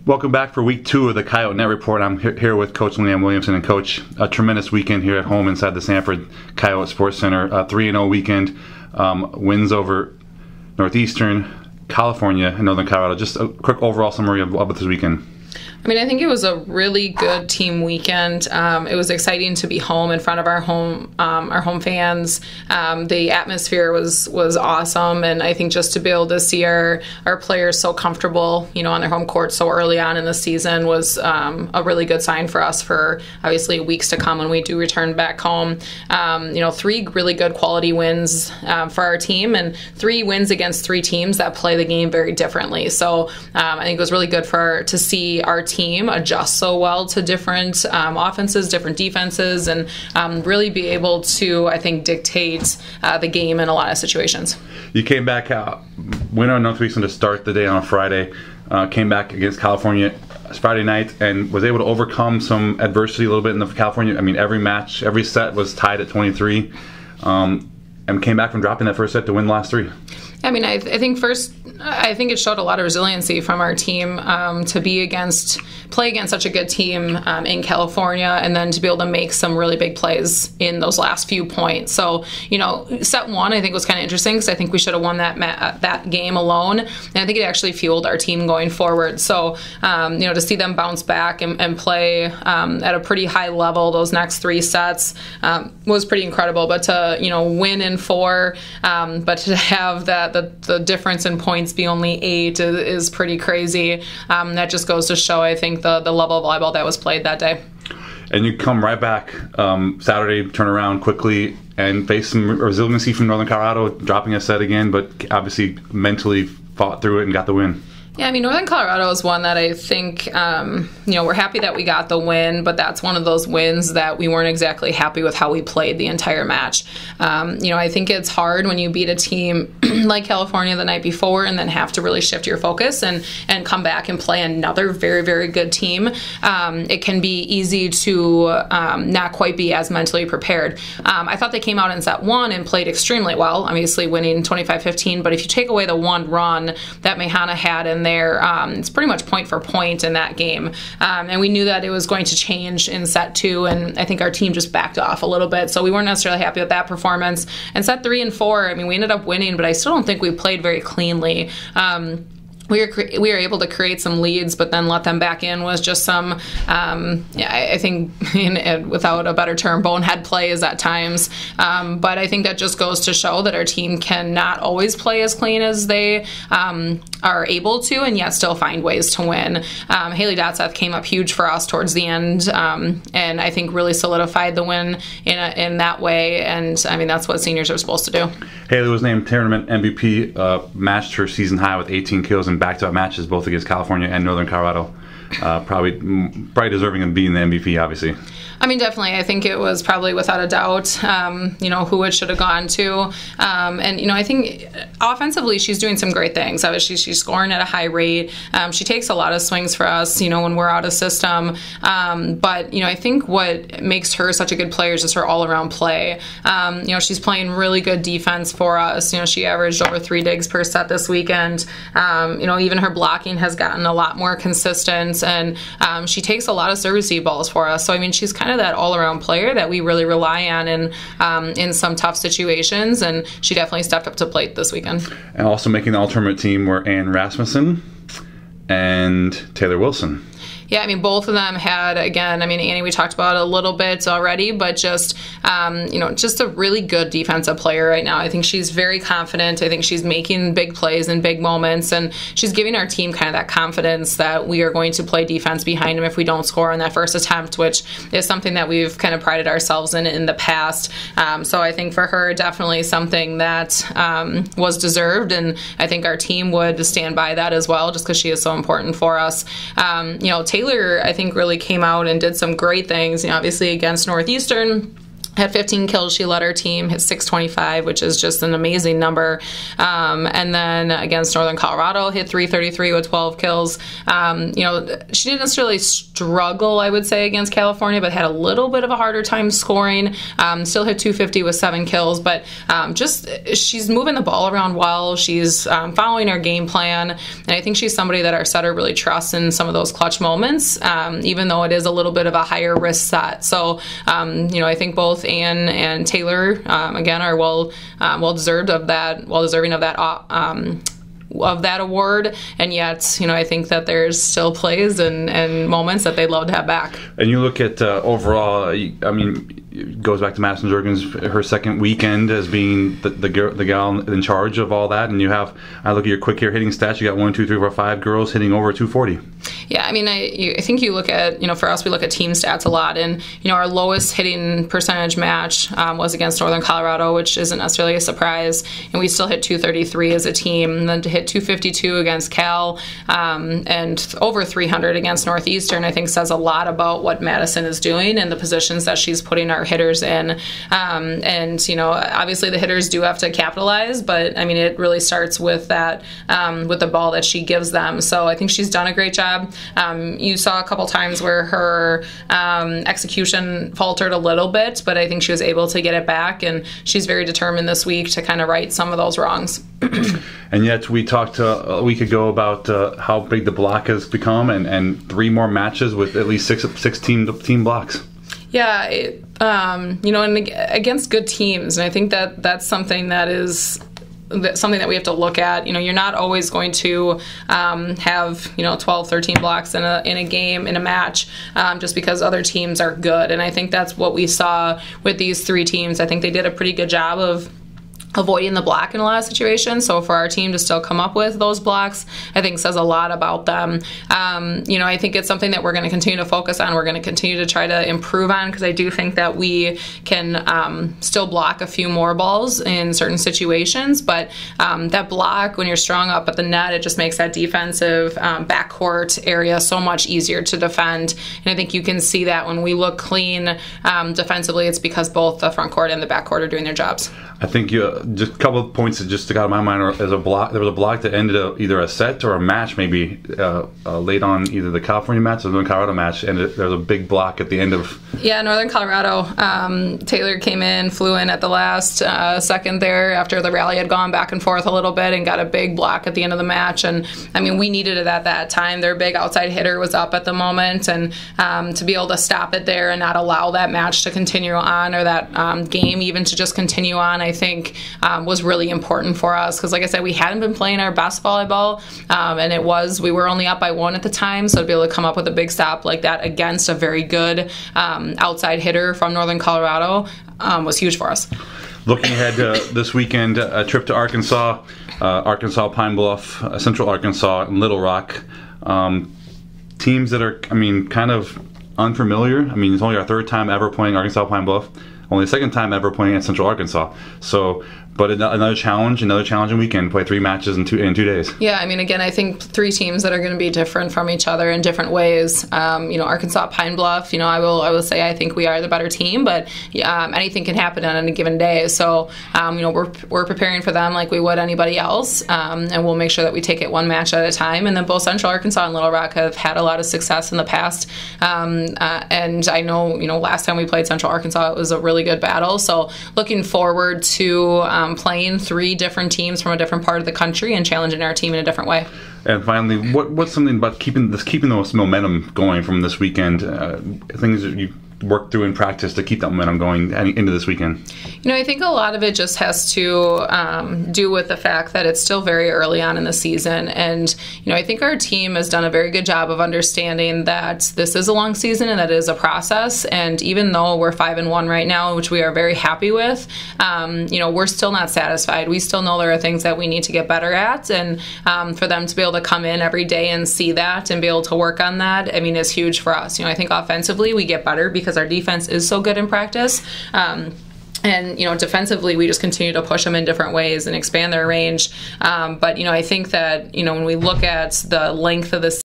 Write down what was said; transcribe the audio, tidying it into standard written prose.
Welcome back for week 2 of the Coyote Net Report. I'm here with Coach Leanne Williamson. And Coach, a tremendous weekend here at home inside the Sanford Coyote Sports Center. 3-0 weekend, wins over Northeastern, California, and Northern Colorado. Just a quick overall summary of this weekend. I mean, I think it was a really good team weekend. It was exciting to be home in front of our home fans. The atmosphere was awesome, and I think just to be able to see our players so comfortable, on their home court so early on in the season was a really good sign for us for obviously weeks to come when we do return back home. 3 really good quality wins for our team, and 3 wins against 3 teams that play the game very differently. So I think it was really good to see our team adjust so well to different offenses, different defenses, and really be able to, I think, dictate the game in a lot of situations. You came back winner on Northeastern to start the day on a Friday, came back against California Friday night and was able to overcome some adversity a little bit in the California. I mean, every set was tied at 23, and came back from dropping that first set to win the last 3. I mean, I think it showed a lot of resiliency from our team to play against such a good team in California, and then to be able to make some really big plays in those last few points. So, set 1 I think was kind of interesting because I think we should have won that game alone, and I think it actually fueled our team going forward. So, to see them bounce back and play at a pretty high level those next 3 sets was pretty incredible. But to win in 4, but to have the difference in points be only 8 is pretty crazy. That just goes to show, I think, the level of volleyball that was played that day. And you come right back Saturday, turn around quickly and face some resiliency from Northern Colorado, dropping a set again, but obviously mentally fought through it and got the win. Yeah, I mean, Northern Colorado is one that I think, we're happy that we got the win, but that's one of those wins that we weren't exactly happy with how we played the entire match. I think it's hard when you beat a team like California the night before and then have to really shift your focus and come back and play another very, very good team. It can be easy to not quite be as mentally prepared. I thought they came out in set 1 and played extremely well, obviously winning 25-15, but if you take away the one run that Mehana had in there, it's pretty much point for point in that game. And we knew that it was going to change in set 2, and I think our team just backed off a little bit. So we weren't necessarily happy with that performance. And set 3 and 4, I mean, we ended up winning, but I still don't think we played very cleanly. We were able to create some leads, but then let them back in was just some, I think, without a better term, bonehead plays at times. But I think that just goes to show that our team can not always play as clean as they are able to, and yet still find ways to win. Haley Dotseth came up huge for us towards the end, and I think really solidified the win in that way. And I mean, that's what seniors are supposed to do. Haley was named tournament MVP, matched her season high with 18 kills in back-to-back matches, both against California and Northern Colorado. Probably deserving of being the MVP, obviously. I mean, definitely. I think it was probably without a doubt, who it should have gone to. And, I think offensively she's doing some great things. Obviously, she's scoring at a high rate. She takes a lot of swings for us, when we're out of system. But, I think what makes her such a good player is just her all-around play. She's playing really good defense for us. She averaged over 3 digs per set this weekend. Even her blocking has gotten a lot more consistent, and she takes a lot of service balls for us. So, I mean, she's kind of that all-around player that we really rely on in some tough situations, and she definitely stepped up to plate this weekend. And also making the all-tournament team were Ann Rasmussen and Taylor Wilson. Yeah, I mean, both of them had, again, I mean, Annie, we talked about a little bit already, but just, just a really good defensive player right now. I think she's very confident. I think she's making big plays in big moments, and she's giving our team kind of that confidence that we are going to play defense behind them if we don't score on that first attempt, which is something that we've kind of prided ourselves in the past. So I think for her, definitely something that was deserved, and I think our team would stand by that as well, just because she is so important for us. Taylor, I think, really came out and did some great things, obviously against Northeastern. Had 15 kills. She led her team, hit 625, which is just an amazing number. And then against Northern Colorado, hit 333 with 12 kills. She didn't necessarily struggle, I would say, against California, but had a little bit of a harder time scoring. Still hit 250 with 7 kills, but she's moving the ball around well. She's following our game plan, and I think she's somebody that our setter really trusts in some of those clutch moments, even though it is a little bit of a higher risk set. So, I think both Ann and Taylor, again, are well deserving of that award, and yet, I think that there's still plays and moments that they'd love to have back. And you look at overall, it goes back to Madison Jurgens, her second weekend as being the gal in charge of all that, and I look at your quick here hitting stats, you got 1, 2, 3, 4, 5 girls hitting over 240. Yeah, I think you look at, for us, we look at team stats a lot, and, our lowest hitting percentage match was against Northern Colorado, which isn't necessarily a surprise, and we still hit 233 as a team, and then to hit 252 against Cal, and over 300 against Northeastern, I think says a lot about what Madison is doing and the positions that she's putting our hitters in. Obviously the hitters do have to capitalize, but, it really starts with that, with the ball that she gives them. So I think she's done a great job. You saw a couple times where her execution faltered a little bit, but I think she was able to get it back, and she's very determined this week to kind of right some of those wrongs. And yet we talked a week ago about how big the block has become, and 3 more matches with at least six team blocks. Yeah, and against good teams, and I think that's something that is something that we have to look at. You're not always going to have 12, 13 blocks in a game, in a match, just because other teams are good. And I think that's what we saw with these 3 teams. I think they did a pretty good job of avoiding the block in a lot of situations. So for our team to still come up with those blocks, I think says a lot about them. I think it's something that we're going to continue to focus on. We're going to continue to try to improve on, because I do think that we can still block a few more balls in certain situations. But that block, when you're strong up at the net, it just makes that defensive backcourt area so much easier to defend. And I think you can see that when we look clean defensively, it's because both the front court and the backcourt are doing their jobs. I think just a couple of points that just stuck out of my mind. There was a block that ended either a set or a match, maybe late on either the California match or the Northern Colorado match, and there was a big block at the end of. Yeah, Northern Colorado. Taylor flew in at the last second there after the rally had gone back and forth a little bit, and got a big block at the end of the match. And we needed it at that time. Their big outside hitter was up at the moment, and to be able to stop it there and not allow that match to continue on, or that game even to just continue on, I think was really important for us, because like I said, we hadn't been playing our best volleyball, and we were only up by 1 at the time, so to be able to come up with a big stop like that against a very good outside hitter from Northern Colorado was huge for us. Looking ahead this weekend, a trip to Arkansas, Pine Bluff, Central Arkansas, and Little Rock. Teams that are, kind of unfamiliar. It's only our 3rd time ever playing Arkansas Pine Bluff. Only the 2nd time ever playing at Central Arkansas. So, but another challenging weekend. Play 3 matches in 2 days. Yeah, again, I think 3 teams that are going to be different from each other in different ways. Arkansas Pine Bluff. I will say I think we are the better team, but anything can happen on any given day. So, we're preparing for them like we would anybody else, and we'll make sure that we take it 1 match at a time. And then both Central Arkansas and Little Rock have had a lot of success in the past, and I know last time we played Central Arkansas, it was a really good battle. So, looking forward to playing 3 different teams from a different part of the country and challenging our team in a different way. And finally, what's something about keeping this momentum going from this weekend? Things that you work through in practice to keep that momentum going into this weekend? I think a lot of it just has to do with the fact that it's still very early on in the season. And, I think our team has done a very good job of understanding that this is a long season and that it is a process. And even though we're 5-1 right now, which we are very happy with, we're still not satisfied. We still know there are things that we need to get better at. And for them to be able to come in every day and see that and be able to work on that, is huge for us. I think offensively we get better because our defense is so good in practice. And, defensively, we just continue to push them in different ways and expand their range. But, I think that, when we look at the length of this